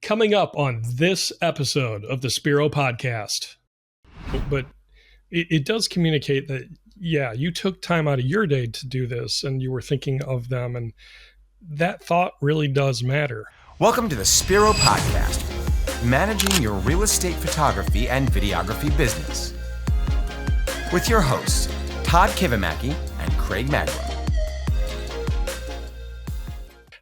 Coming up on this episode of the Spiro podcast. But it does communicate that, yeah, you took time out of your day to do this and you were thinking of them, and that thought really does matter. Welcome to the Spiro podcast, managing your real estate photography and videography business. With your hosts, Todd Kivimaki and Craig Magrum.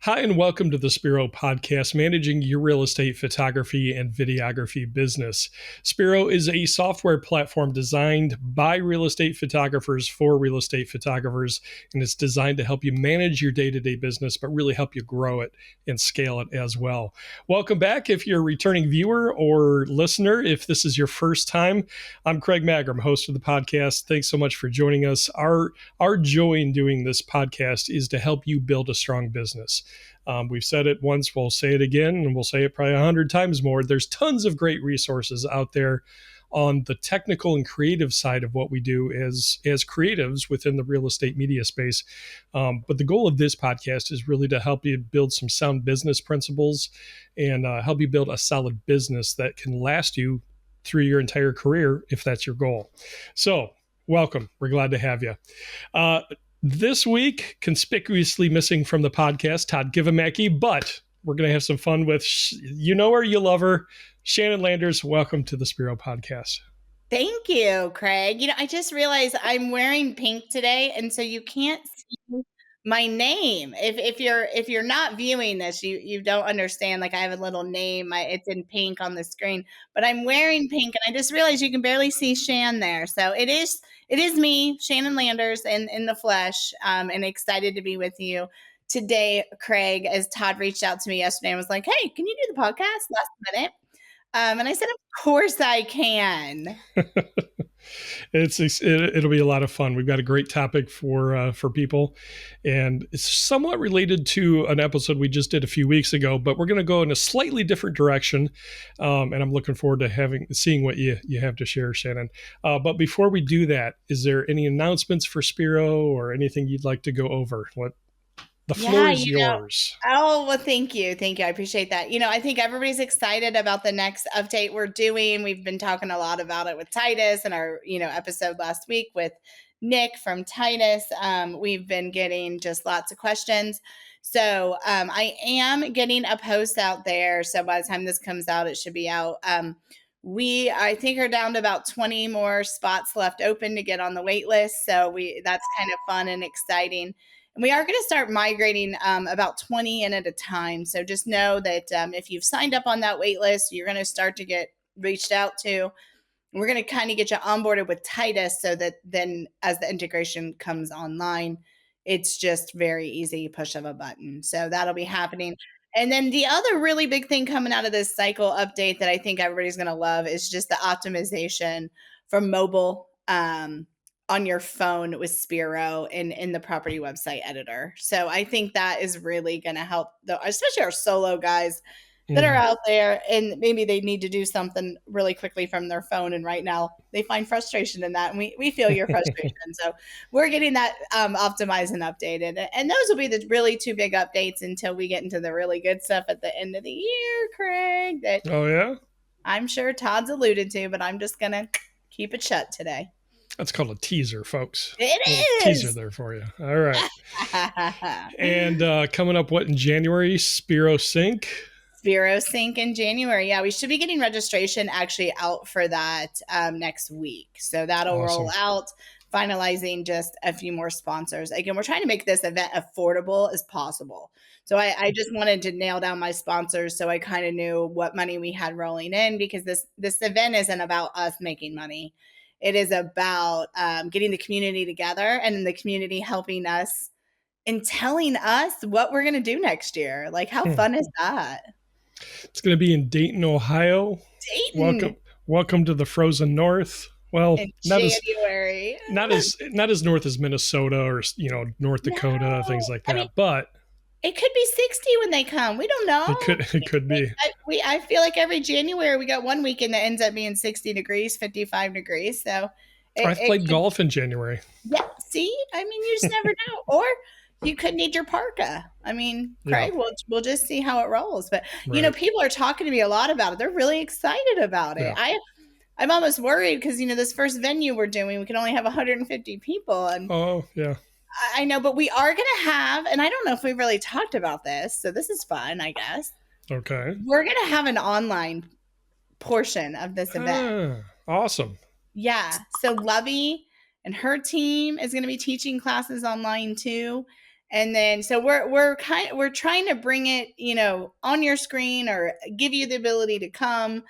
Hi, and welcome to the Spiro podcast, managing your real estate photography and videography business. Spiro is a software platform designed by real estate photographers for real estate photographers, and it's designed to help you manage your day-to-day business, but really help you grow it and scale it as well. Welcome back if you're a returning viewer or listener. If this is your first time, I'm Craig Magrum, host of the podcast. Thanks so much for joining us. Our joy in doing this podcast is to help you build a strong business. We've said it once, we'll say it again, and we'll say it probably 100 times more. There's tons of great resources out there on the technical and creative side of what we do as creatives within the real estate media space. But the goal of this podcast is really to help you build some sound business principles and help you build a solid business that can last you through your entire career if that's your goal. So welcome. We're glad to have you. This week, conspicuously missing from the podcast, Todd Kivimaki, but we're going to have some fun with, you know her, you love her, Shannon Landers. Welcome to the Spiro podcast. Thank you, Craig. I just realized I'm wearing pink today, and so you can't see my name. If you're not viewing this, you don't understand. Like, I have a little name. It's in pink on the screen, but I'm wearing pink, and I just realized you can barely see Shan there. So it is me, Shannon Landers, in the flesh, and excited to be with you today, Craig, as Todd reached out to me yesterday and was like, hey, can you do the podcast last minute? And I said, of course I can. It'll be a lot of fun. We've got a great topic for people, and it's somewhat related to an episode we just did a few weeks ago, but we're going to go in a slightly different direction. And I'm looking forward to seeing what you have to share, Shannon. But before we do that, is there any announcements for Spiro or anything you'd like to go over? The floor is yours. Oh, well, thank you. I appreciate that. I think everybody's excited about the next update we're doing. We've been talking a lot about it with Titus and our, episode last week with Nick from Titus. We've been getting just lots of questions. So I am getting a post out there. So by the time this comes out, it should be out. I think are down to about 20 more spots left open to get on the wait list. So that's kind of fun and exciting. And we are going to start migrating about 20 in at a time. So just know that if you've signed up on that wait list, you're going to start to get reached out to. We're going to kind of get you onboarded with Titus so that then as the integration comes online, it's just very easy push of a button. So that'll be happening. And then the other really big thing coming out of this cycle update that I think everybody's going to love is just the optimization for mobile on your phone with Spiro in the property website editor. So I think that is really going to help, especially our solo guys that are out there and maybe they need to do something really quickly from their phone. And right now they find frustration in that. And we feel your frustration. So we're getting that optimized and updated. And those will be the really two big updates until we get into the really good stuff at the end of the year, Craig. Oh, yeah? I'm sure Todd's alluded to, but I'm just going to keep it shut today. That's called a teaser, folks. It is. A teaser there for you. All right. And coming up, in January? Spiro Sync? Spiro Sync in January. Yeah, we should be getting registration actually out for that next week. So that'll roll out, finalizing just a few more sponsors. Again, we're trying to make this event affordable as possible. So I just wanted to nail down my sponsors so I kind of knew what money we had rolling in, because this event isn't about us making money. It is about getting the community together and the community helping us and telling us what we're going to do next year. Like, how fun is that? It's going to be in Dayton, Ohio. Dayton. Welcome to the frozen north. Well, not January. not as north as Minnesota or North Dakota, things like that. But it could be 60 when they come. We don't know. It could be. I feel like every January we got one weekend that ends up being 60 degrees, 55 degrees. So I played golf in January. Yeah. See, I mean, you just never know. Or you could need your parka. I mean, Yeah. Craig, we'll just see how it rolls. But Right. people are talking to me a lot about it. They're really excited about it. Yeah. I'm almost worried because this first venue we're doing, we can only have 150 people, and Oh, yeah. I know, but we are going to have, and I don't know if we've really talked about this, so this is fun, I guess. Okay. We're going to have an online portion of this event. Awesome. Yeah. So Lovey and her team is going to be teaching classes online too. And then so we're trying to bring it, on your screen or give you the ability to come.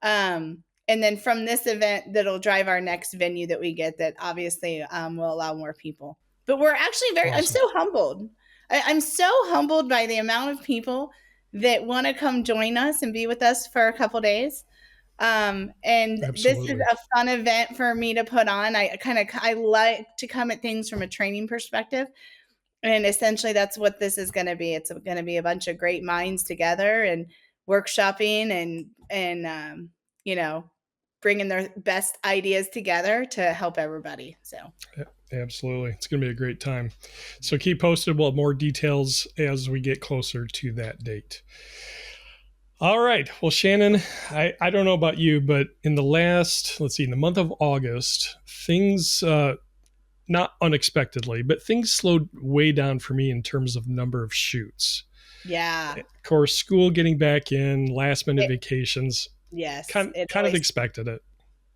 And then from this event that'll drive our next venue that we get that obviously will allow more people. But we're actually I'm Awesome. so humbled. I'm so humbled by the amount of people that want to come join us and be with us for a couple days. And this is Absolutely. a fun event for me to put on. I like to come at things from a training perspective. And essentially that's what this is going to be. It's going to be a bunch of great minds together and workshopping and bringing their best ideas together to help everybody. So Absolutely. It's going to be a great time. So keep posted. We'll have more details as we get closer to that date. All right. Well, Shannon, I don't know about you, but in the month of August, things, not unexpectedly, but things slowed way down for me in terms of number of shoots. yeah, Of course, school getting back in, last minute it, vacations, yes, kind it kind of expected it.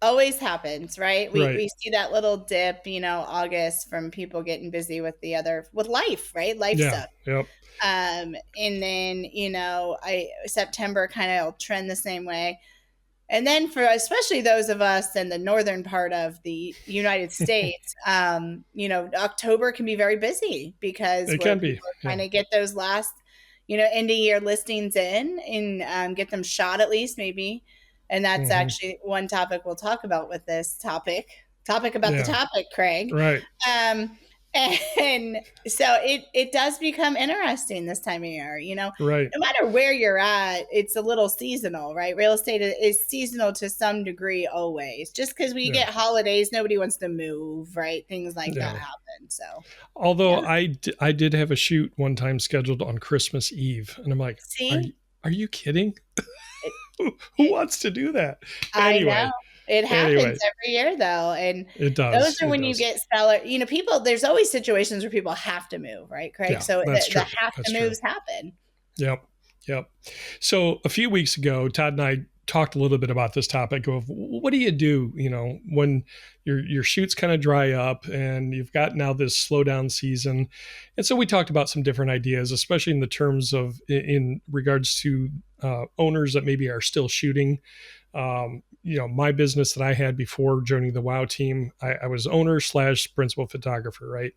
always happens, right? Right. We see that little dip, August from people getting busy with life, right? Life Yeah. stuff. Yep. And then I September kind of trend the same way. And then for especially those of us in the northern part of the United States, October can be very busy because It where can be. people are Yeah. trying to get those last, end of year listings in and get them shot at least maybe. And that's Hmm. actually one topic we'll talk about with this topic about the Yeah. topic, Craig. Right. And so it does become interesting this time of year, Right. no matter where you're at, it's a little seasonal, right? Real estate is seasonal to some degree always. Just because we Yeah. get holidays, nobody wants to move, right? Things like that Yeah. happen. So, Although yeah. I did have a shoot one time scheduled on Christmas Eve, and I'm like, See, are you kidding? it, Who wants to do that? I know Anyway, it happens anyway, every year though. And it those does. are It when you does. get seller, people, there's always situations where people have to move, right, Craig? Yeah, So that's the true. have That's to true. moves happen. Yep. Yep. So a few weeks ago, Todd and I talked a little bit about this topic of what do you do, when your shoots kind of dry up and you've got now this slowdown season. And so we talked about some different ideas, especially in the terms of in regards to owners that maybe are still shooting. My business that I had before joining the WOW team, I was owner slash principal photographer, right?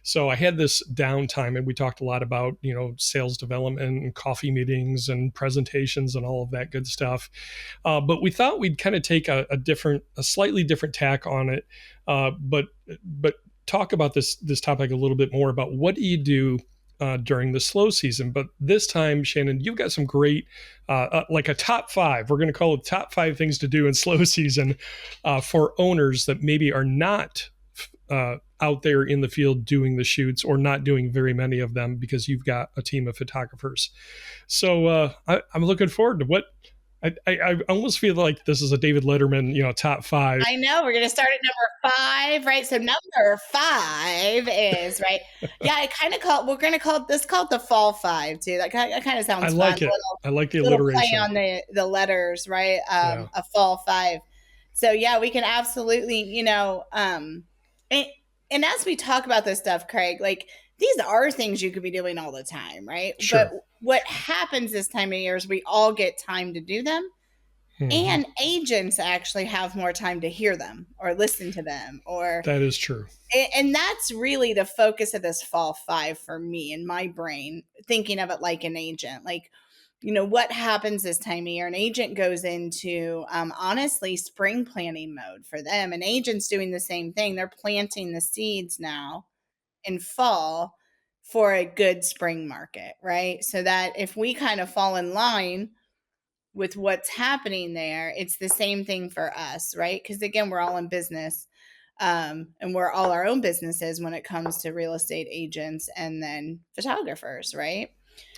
So I had this downtime, and we talked a lot about sales development and coffee meetings and presentations and all of that good stuff. But we thought we'd kind of take a slightly different tack on it, but talk about this topic a little bit more about what do you do during the slow season. But this time, Shannon, you've got some great, like a top five. We're going to call it top five things to do in slow season for owners that maybe are not out there in the field doing the shoots or not doing very many of them because you've got a team of photographers. So I'm looking forward to what. I almost feel like this is a David Letterman, top five. I know we're going to start at number 5, right? So number 5 is right. Yeah, we're going to call it the fall 5 too. That kind of sounds I fun. like it. I like the Little play alliteration. on the letters, right? Yeah. A fall 5. So yeah, we can absolutely, and as we talk about this stuff, Craig, like these are things you could be doing all the time, right? Sure. But what happens this time of year is we all get time to do them. Mm-hmm. And agents actually have more time to hear them or listen to them that is true. And that's really the focus of this fall 5 for me in my brain, thinking of it like an agent. Like, what happens this time of year? An agent goes into honestly spring planting mode for them. And agents doing the same thing. They're planting the seeds now in fall for a good spring market, right? So that if we kind of fall in line with what's happening there, it's the same thing for us, right? Because again, we're all in business. And we're all our own businesses when it comes to real estate agents and then photographers, right?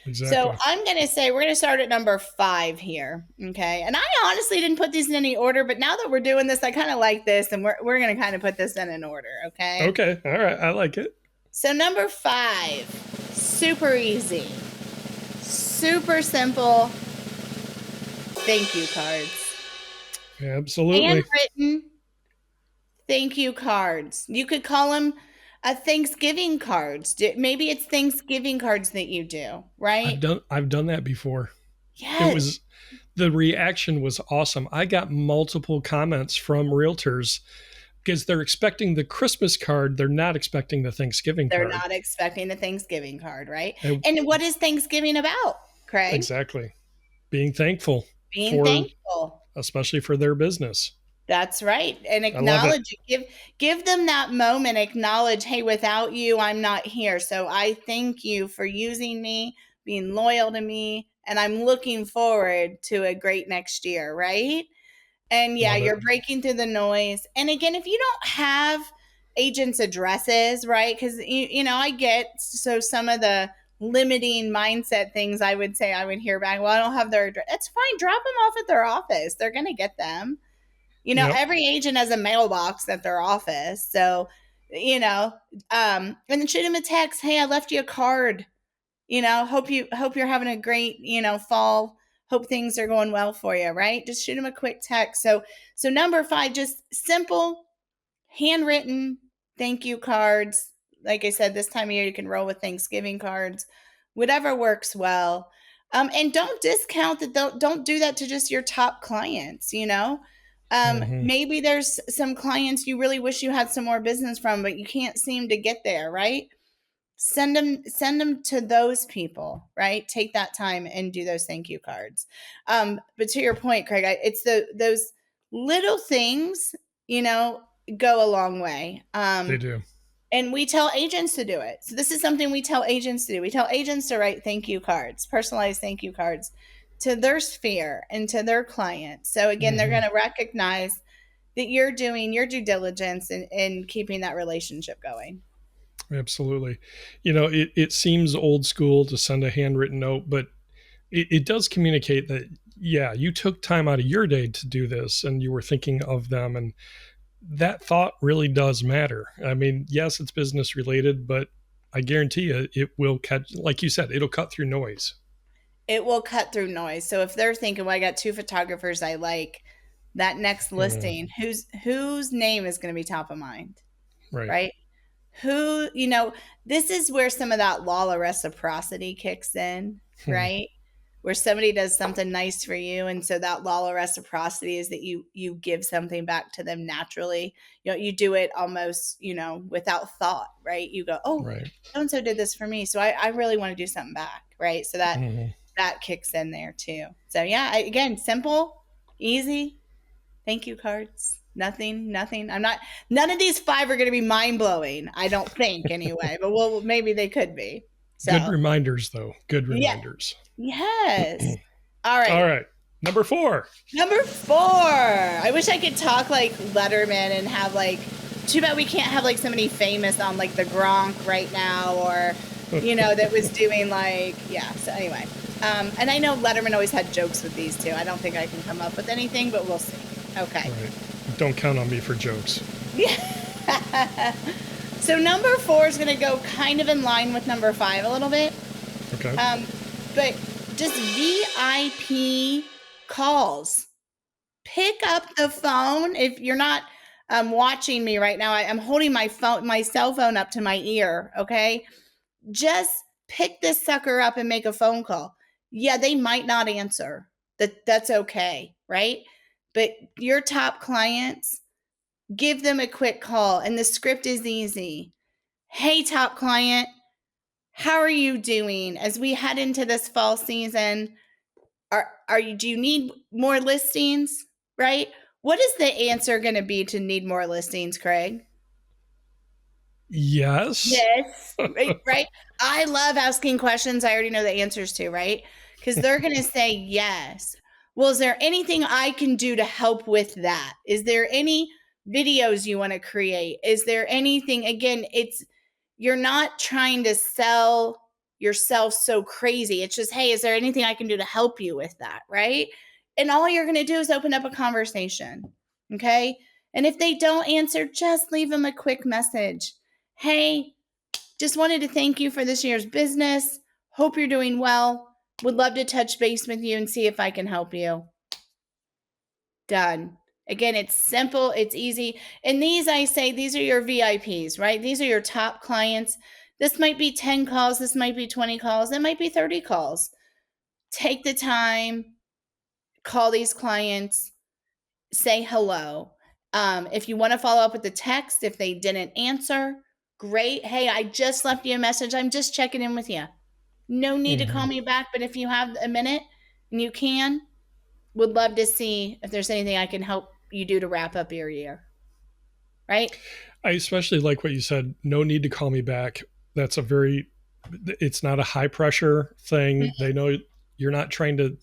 So Exactly. I'm going to say we're going to start at number 5 here. Okay. And I honestly didn't put these in any order, but now that we're doing this, I kind of like this, and we're going to kind of put this in an order. Okay. Okay. All right. I like it. So number 5, super easy, super simple. Thank you cards. Absolutely. Handwritten thank you cards. You could call them Thanksgiving cards. Maybe it's Thanksgiving cards that you do, right? I've done that before. Yes. The reaction was awesome. I got multiple comments from realtors because they're expecting the Christmas card. They're not expecting the Thanksgiving They're card. not expecting the Thanksgiving card, right? And And what is Thanksgiving about, Craig? exactly. Being thankful Being for, thankful. especially for their business. That's right. And I love it. acknowledge it. Give them that moment. Acknowledge, hey, without you, I'm not here. So I thank you for using me, being loyal to me, and I'm looking forward to a great next year, right? And yeah, Love it. you're breaking through the noise. And again, if you don't have agents' addresses, right? Because I get some of the limiting mindset things I would say I would hear back. Well, I don't have their address. That's fine. Drop them off at their office. They're going to get them. Yep. Every agent has a mailbox at their office. So, and then shoot them a text. Hey, I left you a card. Hope you're having a great, fall. Hope things are going well for you, right? Just shoot them a quick text. So number 5, just simple, handwritten thank you cards. Like I said, this time of year you can roll with Thanksgiving cards, whatever works well. And don't discount that. Don't do that to just your top clients. Maybe there's some clients you really wish you had some more business from, but you can't seem to get there, right? Send them to those people, right? Take that time and do those thank you cards. But to your point, Craig, it's those little things, go a long way. They do. And we tell agents to do it. So this is something we tell agents to do. We tell agents to write thank you cards, personalized thank you cards to their sphere and to their clients. So again, they're going to recognize that you're doing your due diligence in keeping that relationship going. Absolutely. It seems old school to send a handwritten note, but it does communicate that, yeah, you took time out of your day to do this and you were thinking of them. And that thought really does matter. I mean, yes, it's business related, but I guarantee you it will catch, like you said, it'll cut through noise. It will cut through noise. So if they're thinking, well, I got 2 photographers I like, that next listing, whose name is going to be top of mind, right? Who, this is where some of that law of reciprocity kicks in, right? Where somebody does something nice for you, and so that law of reciprocity is that you give something back to them naturally. You do it almost, without thought, right? You go, oh, so-and-so did this for me, so I really want to do something back, right? So that kicks in there too. So yeah, again, simple, easy, thank you cards. Nothing. None of these 5 are going to be mind blowing. I don't think anyway, but maybe they could be. So, good reminders though. Good reminders. Yes. All right. Number 4. I wish I could talk like Letterman and have too bad we can't have somebody famous on the Gronk right now, or, that was doing so anyway. And I know Letterman always had jokes with these too. I don't think I can come up with anything, but we'll see. Okay. Right. Don't count on me for jokes. Yeah. So number 4 is going to go kind of in line with number 5 a little bit. Okay. But just VIP calls. Pick up the phone. If you're not watching me right now, I'm holding my cell phone up to my ear. Okay. Just pick this sucker up and make a phone call. Yeah, they might not answer. That's okay, right? But your top clients, give them a quick call, and the script is easy. Hey, top client, how are you doing as we head into this fall season? Do you need more listings, right? What is the answer going to be to need more listings, Craig? Yes. Right. I love asking questions I already know the answers to, right? Because they're going to say yes. Well, is there anything I can do to help with that? Is there any videos you want to create? Is there anything, again, you're not trying to sell yourself so crazy. It's just, hey, is there anything I can do to help you with that? Right. And all you're going to do is open up a conversation. Okay. And if they don't answer, just leave them a quick message. Hey, just wanted to thank you for this year's business. Hope you're doing well. Would love to touch base with you and see if I can help you. Done. Again, it's simple, it's easy. And these, I say, these are your VIPs, right? These are your top clients. This might be 10 calls, this might be 20 calls, it might be 30 calls. Take the time, call these clients, say hello. If you want to follow up with the text, if they didn't answer, great. Hey, I just left you a message. I'm just checking in with you. No need to call me back, but if you have a minute and you can, would love to see if there's anything I can help you do to wrap up your year. Right? I especially like what you said. No need to call me back. That's it's not a high pressure thing. They know you're not trying to,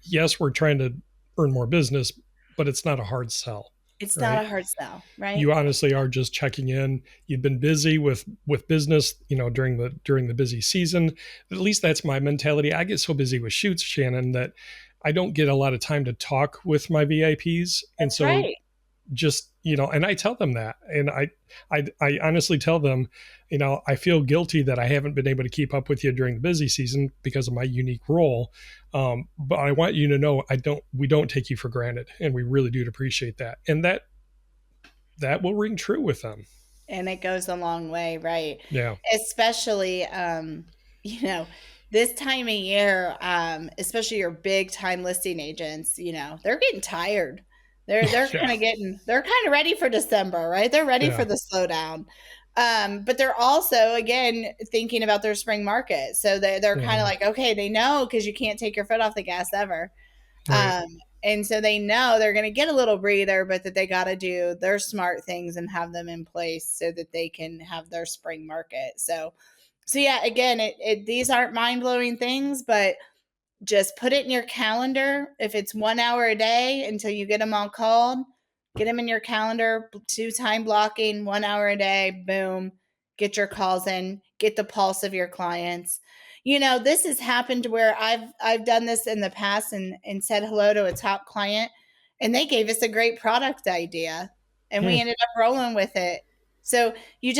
yes, we're trying to earn more business, but it's not a hard sell. It's right? not a hard sell, right? You honestly are just checking in. You've been busy with business, during the busy season. At least that's my mentality. I get so busy with shoots, Shannon, that I don't get a lot of time to talk with my VIPs. And That's so right. just, and I tell them that. And I honestly tell them, I feel guilty that I haven't been able to keep up with you during the busy season because of my unique role. But I want you to know we don't take you for granted, and we really do appreciate that. And that will ring true with them. And it goes a long way, right? Yeah. Especially, this time of year, especially your big time listing agents, they're getting tired. They're Yeah. they're kind of ready for December, right? They're ready for the slowdown. But they're also, again, thinking about their spring market. So they're kind of like, okay, they know, because you can't take your foot off the gas ever. Right. And so they know they're going to get a little breather, but that they got to do their smart things and have them in place so that they can have their spring market. So yeah, again, these aren't mind blowing things, but just put it in your calendar. If it's 1 hour a day until you get them all called, get them in your calendar, 2 time blocking, 1 hour a day, boom, get your calls in, get the pulse of your clients. This has happened where I've done this in the past and said hello to a top client, and they gave us a great product idea, and we ended up rolling with it. So you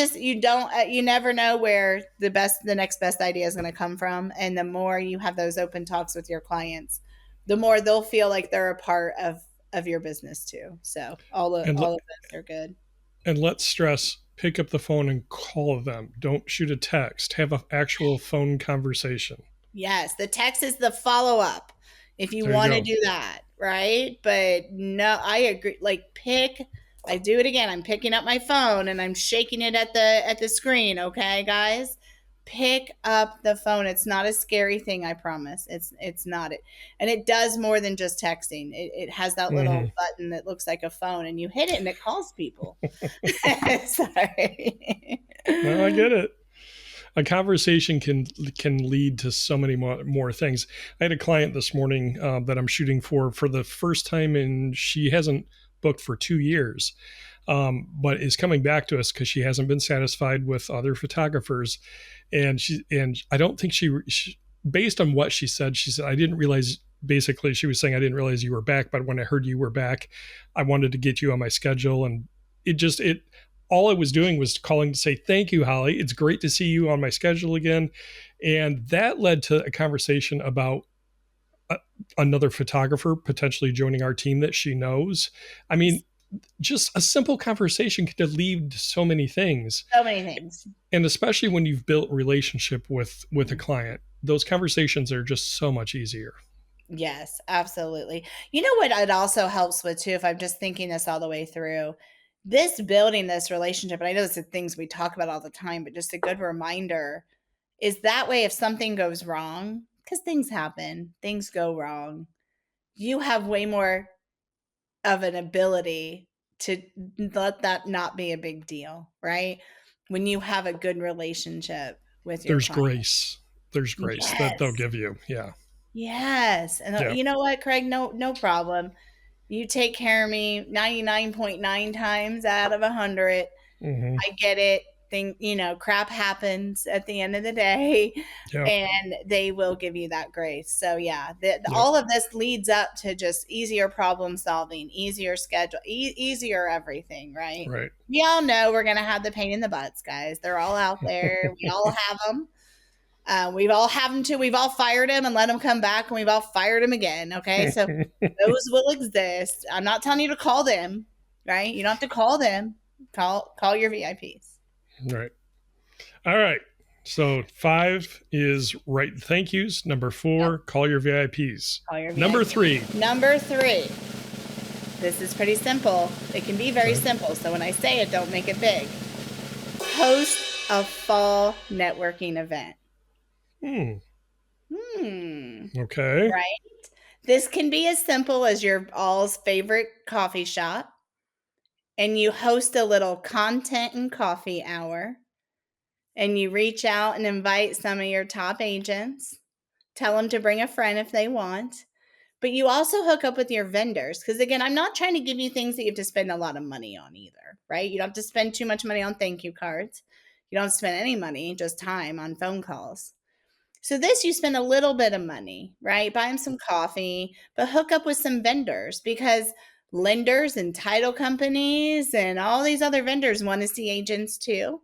never know where the next best idea is going to come from. And the more you have those open talks with your clients, the more they'll feel like they're a part of your business too. So all of those are good. And let's stress, pick up the phone and call them. Don't shoot a text. Have an actual phone conversation. Yes. The text is the follow-up if you want to do that. Right. But no, I agree. I do it again. I'm picking up my phone and I'm shaking it at the screen. Okay, guys, pick up the phone. It's not a scary thing. I promise. It's not it. And it does more than just texting. It has that little button that looks like a phone, and you hit it and it calls people. Sorry. No, I get it. A conversation can lead to so many more things. I had a client this morning that I'm shooting for the first time, and she hasn't booked for 2 years, but is coming back to us because she hasn't been satisfied with other photographers, and I don't think she based on what she said, I didn't realize. Basically, she was saying, I didn't realize you were back, but when I heard you were back, I wanted to get you on my schedule, and it all I was doing was calling to say, thank you, Holly. It's great to see you on my schedule again. And that led to a conversation about another photographer potentially joining our team that she knows. I mean, just a simple conversation could lead to so many things. So many things. And especially when you've built relationship with a client, those conversations are just so much easier. Yes, absolutely. You know what it also helps with too, if I'm just thinking this all the way through, building this relationship, and I know this is things we talk about all the time, but just a good reminder is that way if something goes wrong, because things happen, things go wrong, you have way more of an ability to let that not be a big deal, right? When you have a good relationship with your client. There's grace that they'll give you. Yeah. Yes. And you know what, Craig? No problem. You take care of me 99.9 times out of 100. Hmm. I get it. Crap happens at the end of the day, Yeah. and they will give you that grace. So yeah, Yep. all of this leads up to just easier problem solving, easier schedule, easier everything, right? Right. We all know we're gonna have the pain in the butts, guys. They're all out there. We all have them. We've all have them too. We've all fired them and let them come back, and we've all fired them again. Okay, so those will exist. I'm not telling you to call them, right? You don't have to call them. Call your VIPs. Right. All right. So 5 is write thank yous. Number 4, Yep. call your VIPs. Call your Number VIPs. 3. Number 3. This is pretty simple. It can be very Okay. simple. So when I say it, don't make it big. Host a fall networking event. Okay. Right? This can be as simple as your all's favorite coffee shop, and you host a little content and coffee hour, and you reach out and invite some of your top agents. Tell them to bring a friend if they want. But you also hook up with your vendors. Because again, I'm not trying to give you things that you have to spend a lot of money on either, right? You don't have to spend too much money on thank you cards. You don't have to spend any money, just time on phone calls. So this, you spend a little bit of money, right? Buy them some coffee, but hook up with some vendors, because lenders and title companies and all these other vendors want to see agents too.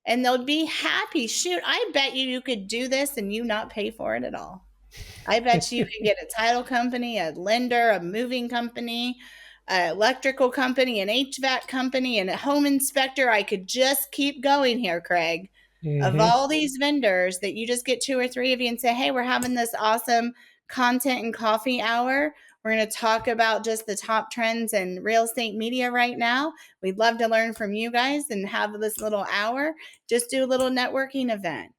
And they'll be happy. Shoot, I bet you could do this and you not pay for it at all. I bet you can get a title company, a lender, a moving company, an electrical company, an HVAC company, and a home inspector. I could just keep going here, Craig. Of Mm-hmm. all these vendors that you just get 2 or 3 of you and say, hey, we're having this awesome content and coffee hour. We're going to talk about just the top trends in real estate media right now. We'd love to learn from you guys and have this little hour. Just do a little networking event.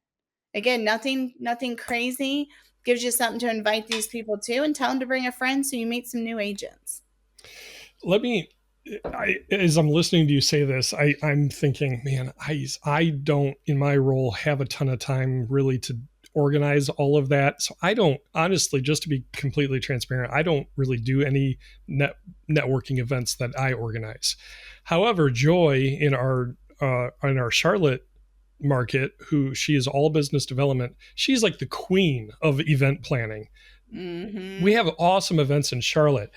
Again, nothing crazy. Gives you something to invite these people to, and tell them to bring a friend so you meet some new agents. Let me, as I'm listening to you say this, I'm thinking, man, I don't, in my role, have a ton of time really to organize all of that. So I don't, honestly, just to be completely transparent, I don't really do any networking events that I organize. However, Joy in our Charlotte market, who she is all business development, she's like the queen of event planning. Mm-hmm. We have awesome events in Charlotte.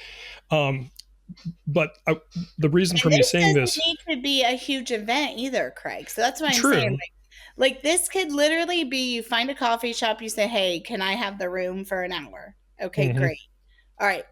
Um, but the reason for And me this saying doesn't this, need to be a huge event either, Craig. So that's why I'm saying, true. like this could literally be, you find a coffee shop, you say, hey, can I have the room for an hour? Okay, Hmm. great. All right.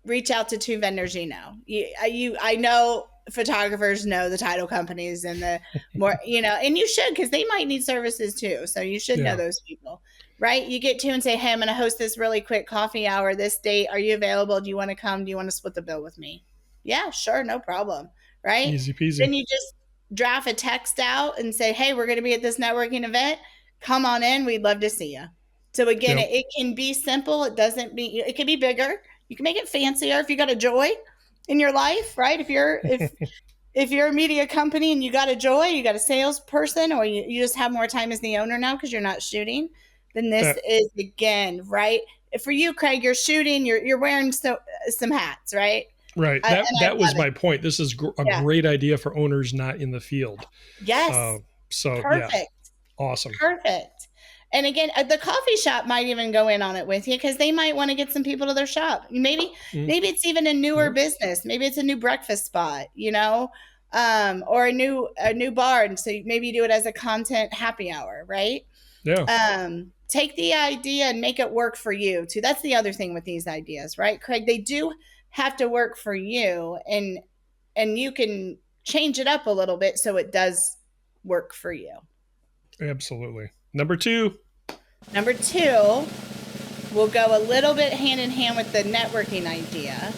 Reach out to 2 vendors I know photographers know the title companies and the more, and you should, because they might need services too. So you should know Yeah, those people, right? You get to and say, hey, I'm going to host this really quick coffee hour this date. Are you available? Do you want to come? Do you want to split the bill with me? Yeah, sure, no problem, right? easy peasy. Then you just draft a text out and say, hey, we're going to be at this networking event. Come on in. We'd love to see you. So again, Yep. it can be simple. It can be bigger. You can make it fancier if you got a Joy in your life, right? If you're a media company and you got a Joy, you got a salesperson, or you just have more time as the owner now because you're not shooting, then this That is, again, right? For you, Craig, you're shooting, you're wearing some hats, right? right. And I That was love it. my point. This is a Yeah. great idea for owners not in the field. Yes. So yeah, Perfect. awesome. Perfect. And again, the coffee shop might even go in on it with you, because they might want to get some people to their shop. Mm, Maybe it's even a newer yep. business. Maybe it's a new breakfast spot, or a new bar. And so maybe you do it as a content happy hour, right? Yeah, Take the idea and make it work for you too. That's the other thing with these ideas, right, Craig? They do have to work for you, and you can change it up a little bit so it does work for you. absolutely. Number 2. Number 2 will go a little bit hand in hand with the networking idea.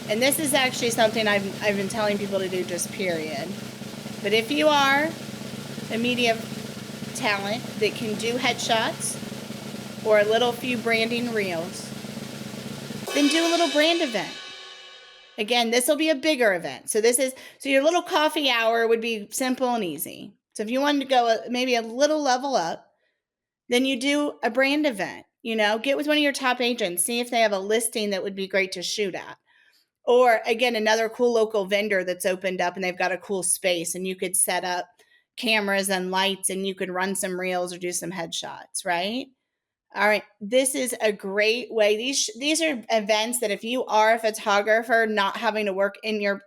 And this is actually something I've been telling people to do, just period. But if you are a media talent that can do headshots or a little few branding reels, then do a little brand event. Again, this will be a bigger event. So your little coffee hour would be simple and easy. So if you wanted to go maybe a little level up, then you do a brand event. Get with one of your top agents, see if they have a listing that would be great to shoot at. Or again, another cool local vendor that's opened up and they've got a cool space and you could set up cameras and lights and you could run some reels or do some headshots, right? All right, this is a great way. These are events that if you are a photographer not having to work in your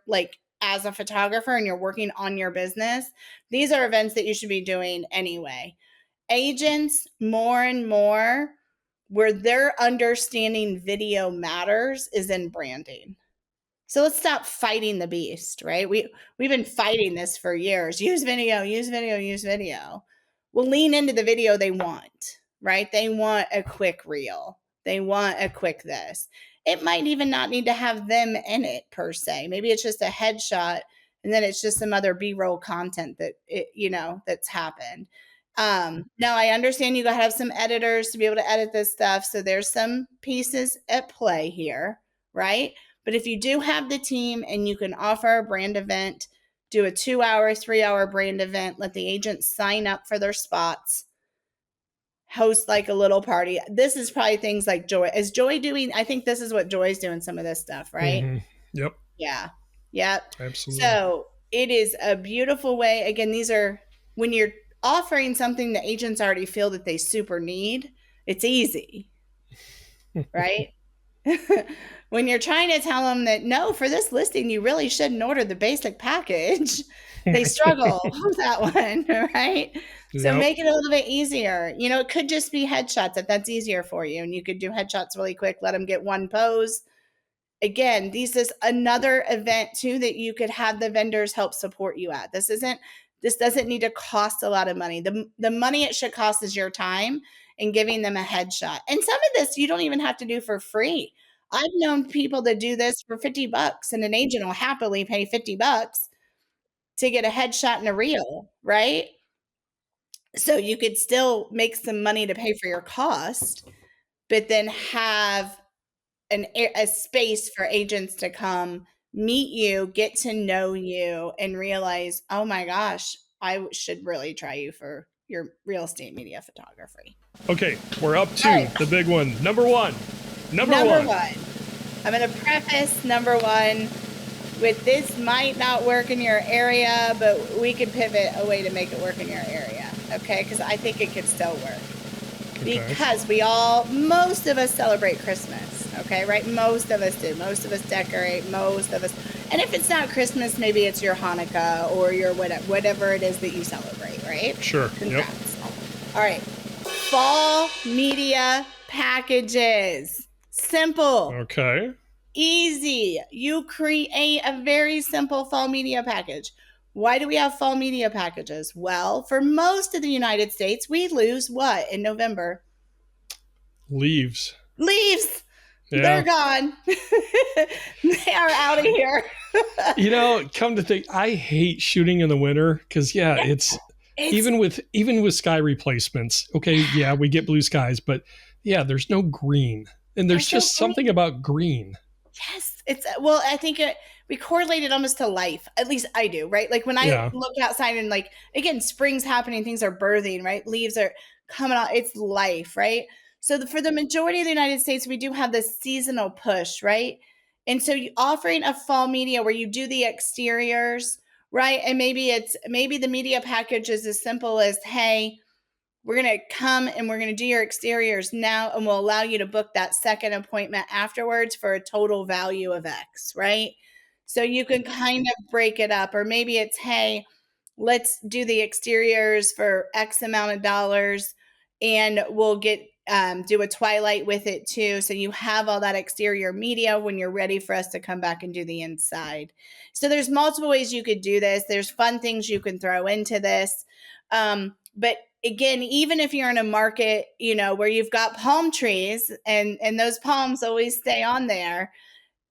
as a photographer and you're working on your business, these are events that you should be doing anyway. Agents more and more where they're understanding video matters is in branding. So let's stop fighting the beast, right? We've been fighting this for years. Use video, use video, use video. We'll lean into the video they want, right? They want a quick reel. They want a quick this. It might even not need to have them in it per se. Maybe it's just a headshot and then it's just some other B-roll content that that's happened. Now I understand you gotta have some editors to be able to edit this stuff. So there's some pieces at play here, right? But if you do have the team and you can offer a brand event, do a 2-hour, 3-hour brand event, let the agents sign up for their spots, host like a little party. This is probably things like Joy. Is Joy doing? I think this is what Joy's doing, some of this stuff, right? Mm-hmm. Yep. Yeah. Yep. Absolutely. So it is a beautiful way. Again, these are when you're offering something the agents already feel that they super need, it's easy, right? When you're trying to tell them that, no, for this listing, you really shouldn't order the basic package, they struggle with that one, right? So Yep. make it a little bit easier. It could just be headshots if that's easier for you. And you could do headshots really quick, let them get one pose. Again, this is another event too that you could have the vendors help support you at. This doesn't need to cost a lot of money. The money it should cost is your time and giving them a headshot. And some of this you don't even have to do for free. I've known people that do this for $50 and an agent will happily pay $50 to get a headshot and a reel, right? So you could still make some money to pay for your cost, but then have a space for agents to come meet you, get to know you, and realize, oh my gosh, I should really try you for your real estate media photography. Okay, we're up to the big one. Number one. Number one. I'm going to preface number one with this might not work in your area, but we could pivot a way to make it work in your area. Okay, because I think it could still work. Okay. Because most of us celebrate Christmas, okay, right? Most of us do. Most of us decorate, most of us. And if it's not Christmas, maybe it's your Hanukkah or your whatever it is that you celebrate, right? Sure. Congrats. Yep. All right. Fall media packages. Simple. Okay. Easy. You create a very simple fall media package. Why do we have fall media packages? Well, for most of the United States, we lose what in November? Leaves. Yeah. They're gone. They are out of here. Come to think, I hate shooting in the winter because it's even with sky replacements. Okay, yeah, we get blue skies, but there's no green, and there's just something about green. Yes, I think we correlate it almost to life. At least I do, right? Like when I look outside and again, spring's happening, things are birthing, right? Leaves are coming out. It's life, right? So for the majority of the United States, we do have this seasonal push, right? And so offering a fall media where you do the exteriors, right? And maybe the media package is as simple as, hey, we're going to come and we're going to do your exteriors now, and we'll allow you to book that second appointment afterwards for a total value of X, right? So you can kind of break it up. Or maybe it's, hey, let's do the exteriors for X amount of dollars, and we'll get do a twilight with it too. So you have all that exterior media when you're ready for us to come back and do the inside. So there's multiple ways you could do this. There's fun things you can throw into this. But again, even if you're in a market, where you've got palm trees and those palms always stay on there,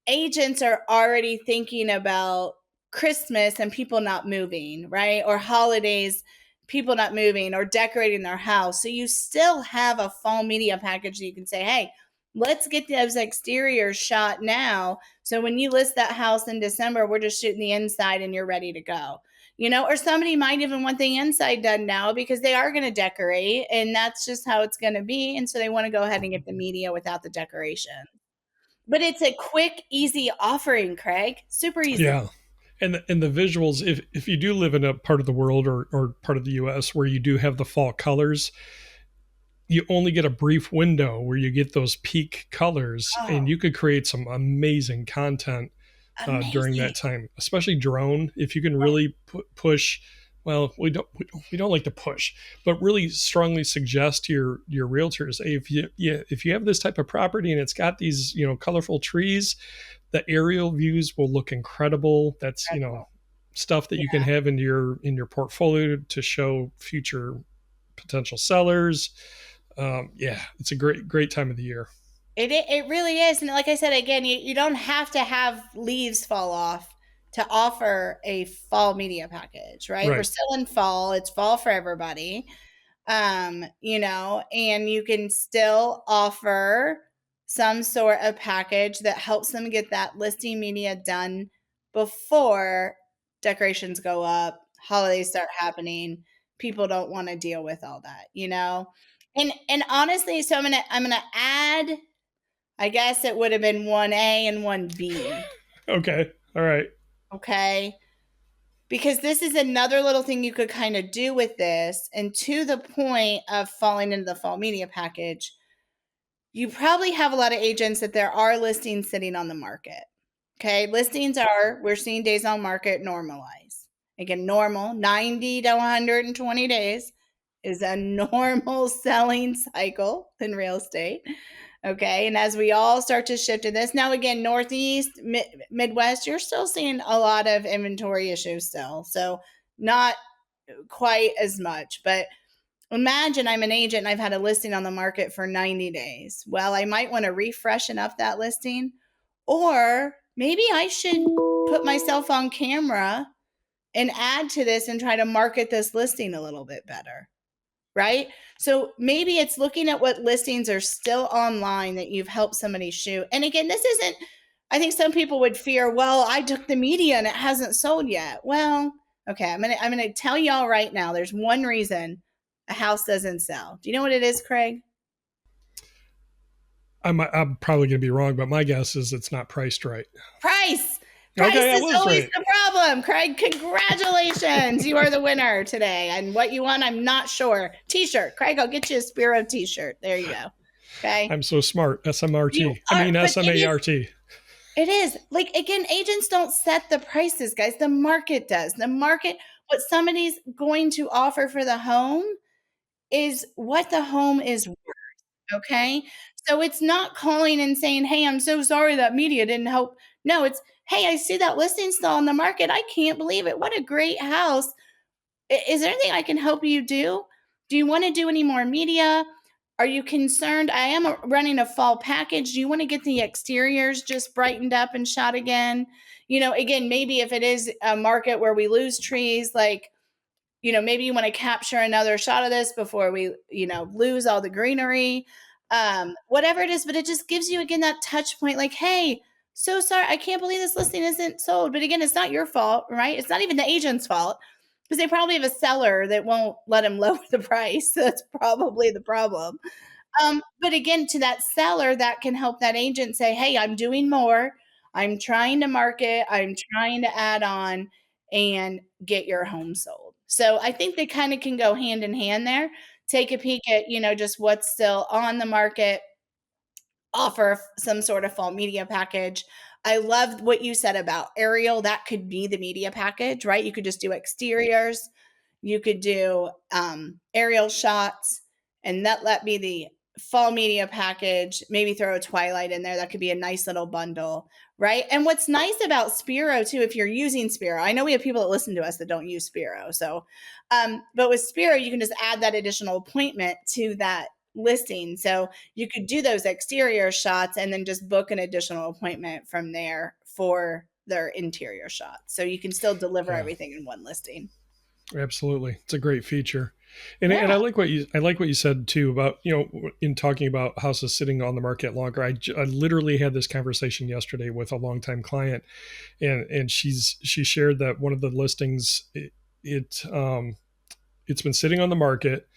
agents are already thinking about Christmas and people not moving, right? Or holidays, people not moving or decorating their house. So you still have a fall media package that you can say, hey, let's get those exteriors shot now. So when you list that house in December, we're just shooting the inside and you're ready to go. Or somebody might even want the inside done now because they are going to decorate and that's just how it's going to be. And so they want to go ahead and get the media without the decoration. But it's a quick, easy offering, Craig. Super easy. Yeah. And the visuals, if you do live in a part of the world or part of the US where you do have the fall colors, you only get a brief window where you get those peak colors, and Oh, you could create some amazing content during amazing. that time, especially drone. If you can really push, well, we don't like to push, but really strongly suggest to your realtors, hey, if you have this type of property and it's got these colorful trees, the aerial views will look incredible. That's Incredible. stuff that Yeah. you can have in your portfolio to show future potential sellers. Yeah, it's a great time of the year. It really is. And like I said, again, you don't have to have leaves fall off to offer a fall media package, right? We're Right. still in fall. It's fall for everybody. And you can still offer some sort of package that helps them get that listing media done before decorations go up, holidays start happening. People don't want to deal with all that. And honestly, so I'm gonna add, I guess it would have been 1A and 1B. Okay. All right. Okay. Because this is another little thing you could kind of do with this. And to the point of falling into the fall media package, you probably have a lot of agents that there are listings sitting on the market. Okay. We're seeing days on market normalize. Again, normal 90 to 120 days is a normal selling cycle in real estate. Okay. And as we all start to shift to this, now again, Northeast, Midwest, you're still seeing a lot of inventory issues still. So not quite as much. But imagine I'm an agent and I've had a listing on the market for 90 days. Well, I might want to refreshen up that listing, or maybe I should put myself on camera and add to this and try to market this listing a little bit better. Right? So maybe it's looking at what listings are still online that you've helped somebody shoot. And again, this isn't, I think some people would fear, well, I took the media and it hasn't sold yet. Well, okay, I'm gonna tell y'all right now, there's one reason a house doesn't sell. Do you know what it is, Craig? I'm probably going to be wrong, but my guess is it's not priced right. Price. Price Okay, I is was always right. the problem. Craig, congratulations. You are the winner today. And what you want, I'm not sure. T-shirt. Craig, I'll get you a Spiro t-shirt. There you go. Okay. I'm so smart. You SMRT. I are, mean but SMART. it is like, again, agents don't set the prices, guys. The market does. The market, what somebody's going to offer for the home is what the home is worth. Okay. So it's not calling and saying, hey, I'm so sorry that media didn't help. No, it's, hey, I see that listing still on the market. I can't believe it. What a great house. Is there anything I can help you do? Do you want to do any more media? Are you concerned? I am running a fall package. Do you want to get the exteriors just brightened up and shot again? Again, maybe if it is a market where we lose trees, like, maybe you want to capture another shot of this before we, lose all the greenery, whatever it is. But it just gives you, again, that touch point like, hey, so sorry, I can't believe this listing isn't sold. But again, it's not your fault, right? It's not even the agent's fault, because they probably have a seller that won't let them lower the price. So that's probably the problem. But again, to that seller, that can help that agent say, hey, I'm doing more. I'm trying to market, I'm trying to add on and get your home sold. So I think they kind of can go hand in hand there. Take a peek at, just what's still on the market, offer some sort of fall media package. I loved what you said about aerial. That could be the media package, right? You could just do exteriors, you could do aerial shots, and let be the fall media package. Maybe throw a twilight in there. That could be a nice little bundle, right? And what's nice about Spiro too, if you're using Spiro, I know we have people that listen to us that don't use Spiro. So, but with Spiro, you can just add that additional appointment to that listing. So you could do those exterior shots and then just book an additional appointment from there for their interior shots. So you can still deliver Yeah, everything in one listing. absolutely. It's a great feature. And Yeah. I like what you said too about, in talking about houses sitting on the market longer. I literally had this conversation yesterday with a longtime client, and she shared that one of the listings, it's been sitting on the market,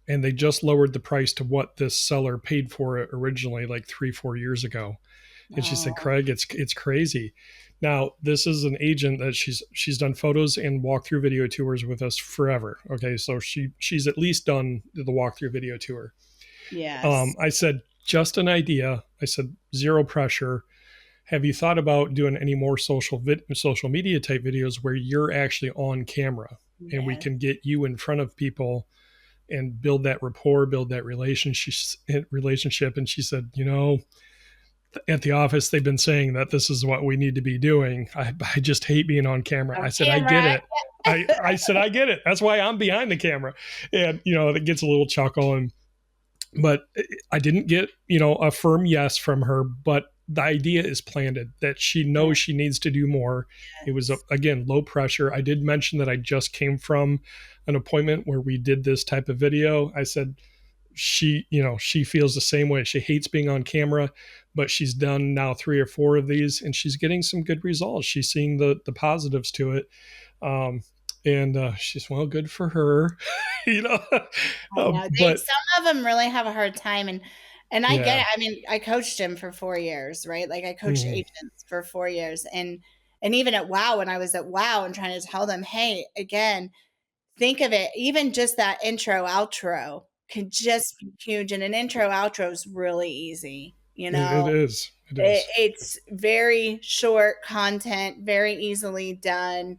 and they just lowered the price to what this seller paid for it originally, like 3-4 years ago. And she said, Oh, Craig, it's crazy. Now, this is an agent that she's done photos and walkthrough video tours with us forever. Okay, so she's at least done the walkthrough video tour. yes. I said, just an idea. I said, zero pressure. Have you thought about doing any more social media type videos where you're actually on camera and we Yes. can get you in front of people and build that rapport, build that relationship? And she said, at the office, they've been saying that this is what we need to be doing. I just hate being on camera. On I said, I get camera. it. I said, I get it. That's why I'm behind the camera. And, it gets a little chuckle. But I didn't get, a firm yes from her, but the idea is planted that she knows she needs to do more. It was, again, low pressure. I did mention that I just came from an appointment where we did this type of video. I said, she feels the same way. She hates being on camera, but she's done now 3 or 4 of these and she's getting some good results. She's seeing the positives to it. And she's, well, good for her. you know I know. but Some of them really have a hard time, and I get yeah. it. I mean, I coached him for 4 years, right? Like I coached Mhm. agents for 4 years, and even at Wow, when I was at Wow and trying to tell them, hey, again, think of it, even just that intro outro can just be huge, and an intro outro is really easy. It is. It is. It's very short content, very easily done.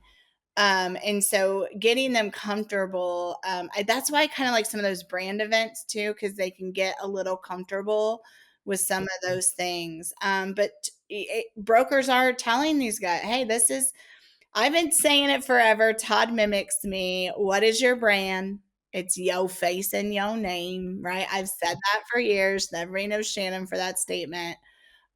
And so getting them comfortable, that's why I kind of like some of those brand events too, because they can get a little comfortable with some of those things. But brokers are telling these guys, hey, I've been saying it forever. Todd mimics me. What is your brand? It's yo face and yo name, right? I've said that for years. Everybody knows Shannon for that statement.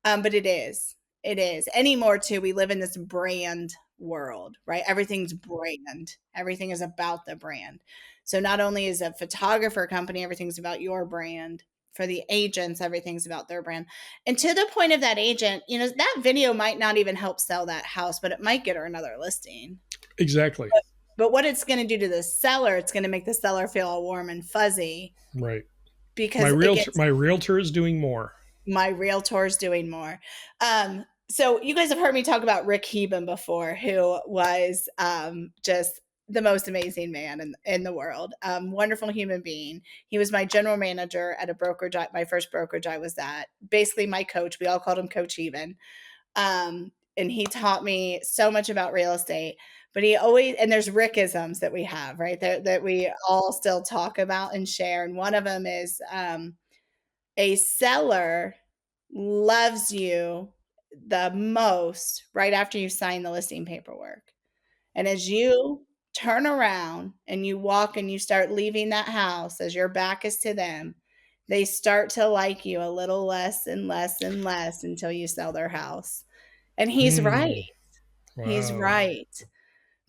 But it is. It is. Anymore too, we live in this brand world, right? Everything's brand. Everything is about the brand. So not only is a photographer company, everything's about your brand. For the agents, everything's about their brand. And to the point of that agent, that video might not even help sell that house, but it might get her another listing. Exactly. But what it's going to do to the seller, it's going to make the seller feel all warm and fuzzy Right. My because it realtor gets my realtor is doing more. my realtor's doing more. So you guys have heard me talk about Rick Heben before, who was just the most amazing man in the world. Wonderful human being. He was my general manager at a brokerage. My first brokerage I was at. Basically my coach. We all called him Coach Heben. And he taught me so much about real estate. But he always, and there's Rickisms that we have, right? That we all still talk about and share. And one of them is a seller loves you the most right after you sign the listing paperwork. And as you turn around and you walk and you start leaving that house, as your back is to them, they start to like you a little less and less and less until you sell their house. And he's right. Mm, He's wow. right.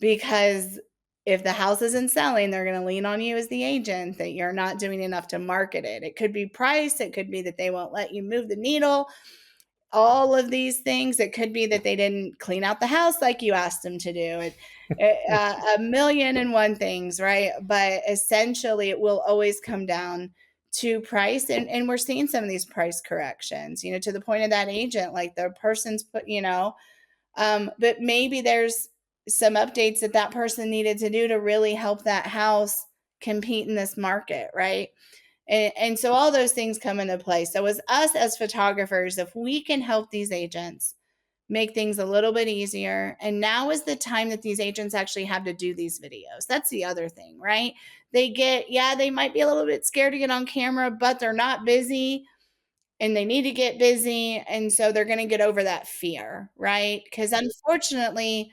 Because if the house isn't selling, they're going to lean on you as the agent that you're not doing enough to market it. It could be price, it could be that they won't let you move the needle, all of these things. It could be that they didn't clean out the house like you asked them to do. A million and one things, right? But essentially, it will always come down to price. And we're seeing some of these price corrections, to the point of that agent, like the person's put, but maybe there's some updates that person needed to do to really help that house compete in this market, right? And so all those things come into play. So as us as photographers, if we can help these agents make things a little bit easier, and now is the time that these agents actually have to do these videos. That's the other thing, right? They might be a little bit scared to get on camera, but they're not busy and they need to get busy. And so they're going to get over that fear, right? Because unfortunately,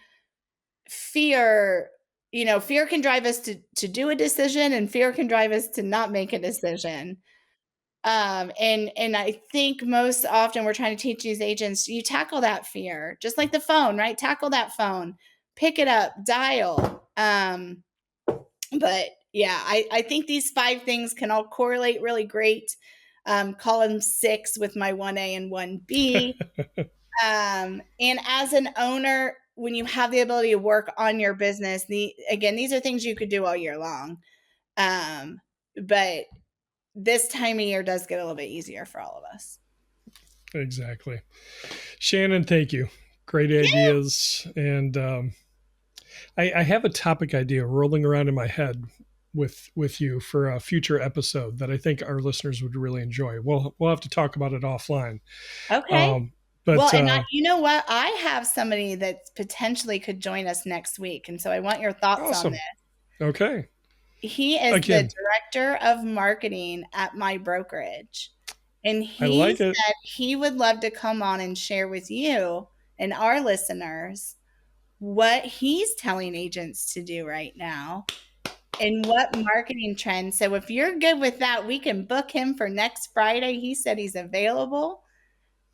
fear, fear can drive us to do a decision, and fear can drive us to not make a decision. And I think most often we're trying to teach these agents, you tackle that fear, just like the phone, right? Tackle that phone, pick it up, dial. But yeah, I think these 5 things can all correlate really great. Call them 6 with my 1A and 1B. And as an owner, when you have the ability to work on your business, these are things you could do all year long. But this time of year does get a little bit easier for all of us. Exactly. Shannon, thank you. Great ideas. And I have a topic idea rolling around in my head with you for a future episode that I think our listeners would really enjoy. We'll have to talk about it offline. Okay. Um, Well, but and you know what? I have somebody that potentially could join us next week. And so I want your thoughts on this. awesome. Okay. He is the Again, director of marketing at my brokerage. And I he like it. said he would love to come on and share with you and our listeners what he's telling agents to do right now and what marketing trends. So if you're good with that, we can book him for next Friday. He said he's available.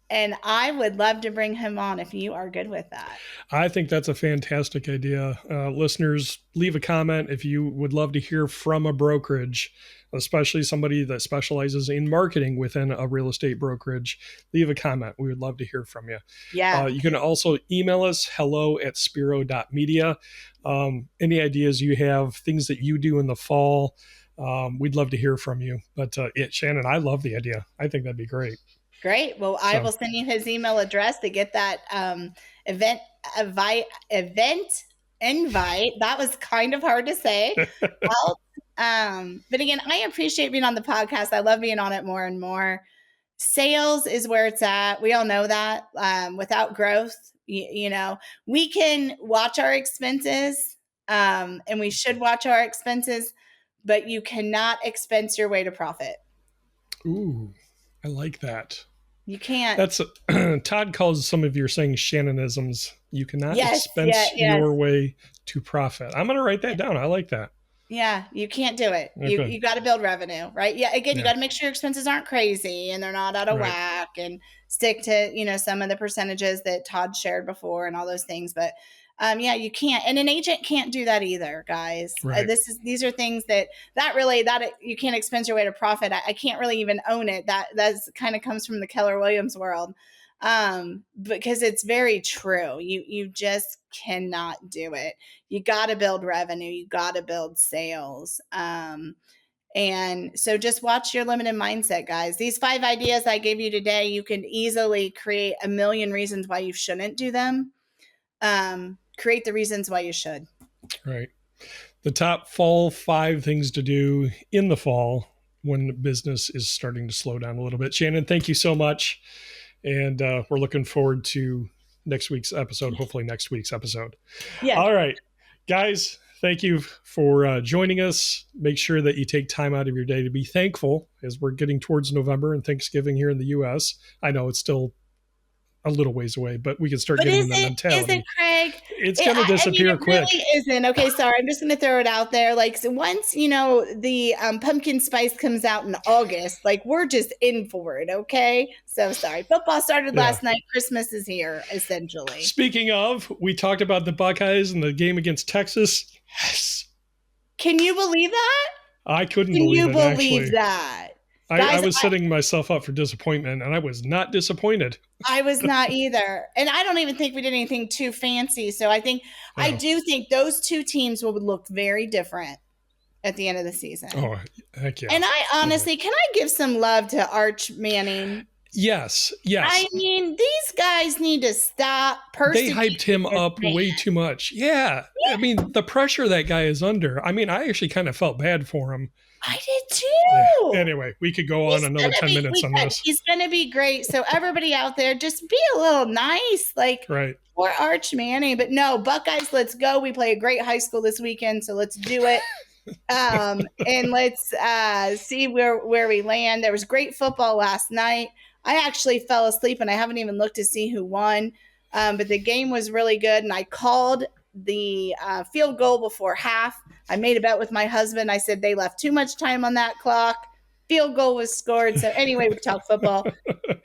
And I would love to bring him on if you are good with that. I think that's a fantastic idea. Listeners, leave a comment if you would love to hear from a brokerage, especially somebody that specializes in marketing within a real estate brokerage. Leave a comment. We would love to hear from you. Yeah. You can also email us hello@spiro.media. Any ideas you have, things that you do in the fall, we'd love to hear from you. But Shannon, I love the idea. I think that'd be great. Great. Well, I will send you his email address to get that event invite. That was kind of hard to say. But again, I appreciate being on the podcast. I love being on it more and more. Sales is where it's at. We all know that. Without growth, we can watch our expenses, and we should watch our expenses, but you cannot expense your way to profit. Ooh, I like that. You can't. That's Todd calls some of your saying Shannonisms. You cannot expense yes. your way to profit. I'm going to write that down. I like that. Yeah, you can't do it. Okay. You got to build revenue, right? Yeah, again, you got to make sure your expenses aren't crazy and they're not out of whack, and stick to, some of the percentages that Todd shared before and all those things. But yeah, you can't, and an agent can't do that either, guys. Right. These are things that you can't expense your way to profit. I can't really even own it. That's kind of comes from the Keller Williams world, because it's very true. You just cannot do it. You got to build revenue. You got to build sales. And so just watch your limited mindset, guys. These 5 ideas I gave you today, you can easily create a million reasons why you shouldn't do them. Create the reasons why you should. Right. The top fall 5 things to do in the fall when business is starting to slow down a little bit. Shannon, thank you so much. And we're looking forward to next week's episode, hopefully next week's episode. Yeah. All right, guys, thank you for joining us. Make sure that you take time out of your day to be thankful as we're getting towards November and Thanksgiving here in the U.S. I know it's still a little ways away, but we can start getting in that mentality. Is it, Craig? It's going to disappear quick. It really isn't. Okay, sorry. I'm just going to throw it out there. So once, the pumpkin spice comes out in August, we're just in for it, okay? So sorry. Football started last night. Christmas is here, essentially. Speaking of, we talked about the Buckeyes and the game against Texas. Yes. Can you believe that? I couldn't believe it, actually. Can you believe that? I was setting myself up for disappointment, and I was not disappointed. I was not either. And I don't even think we did anything too fancy. So I do think those 2 teams will look very different at the end of the season. Oh, heck yeah. And I honestly, can I give some love to Arch Manning? Yes. I mean, these guys need to stop They hyped him up way too much. Yeah. I mean, the pressure that guy is under. I mean, I actually kind of felt bad for him. I did too. Yeah. Anyway, we could go on another 10 minutes on this. He's going to be great. So everybody out there, just be a little nice, for Arch Manning. But no, Buckeyes, let's go. We play a great high school this weekend, so let's do it. And let's see where we land. There was great football last night. I actually fell asleep, and I haven't even looked to see who won. But the game was really good, and I called the field goal before half. I made a bet with my husband. I said they left too much time on that clock. Field goal was scored. So anyway, we talk football.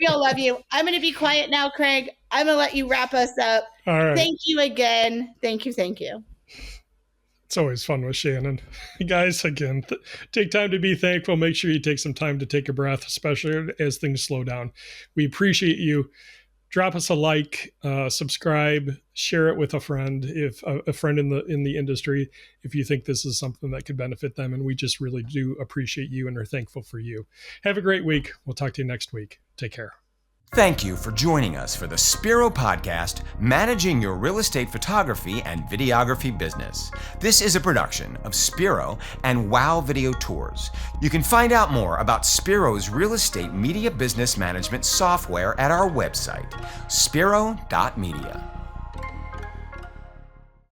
We all love you. I'm going to be quiet now, Craig. I'm going to let you wrap us up. All right. Thank you again. Thank you. It's always fun with Shannon. Guys, again, take time to be thankful. Make sure you take some time to take a breath, especially as things slow down. We appreciate you. Drop us a like, subscribe, share it with a friend, if a friend in the industry, if you think this is something that could benefit them. And we just really do appreciate you and are thankful for you. Have a great week. We'll talk to you next week. Take care. Thank you for joining us for the Spiro Podcast, Managing Your Real Estate Photography and Videography Business. This is a production of Spiro and Wow Video Tours. You can find out more about Spiro's real estate media business management software at our website, spiro.media.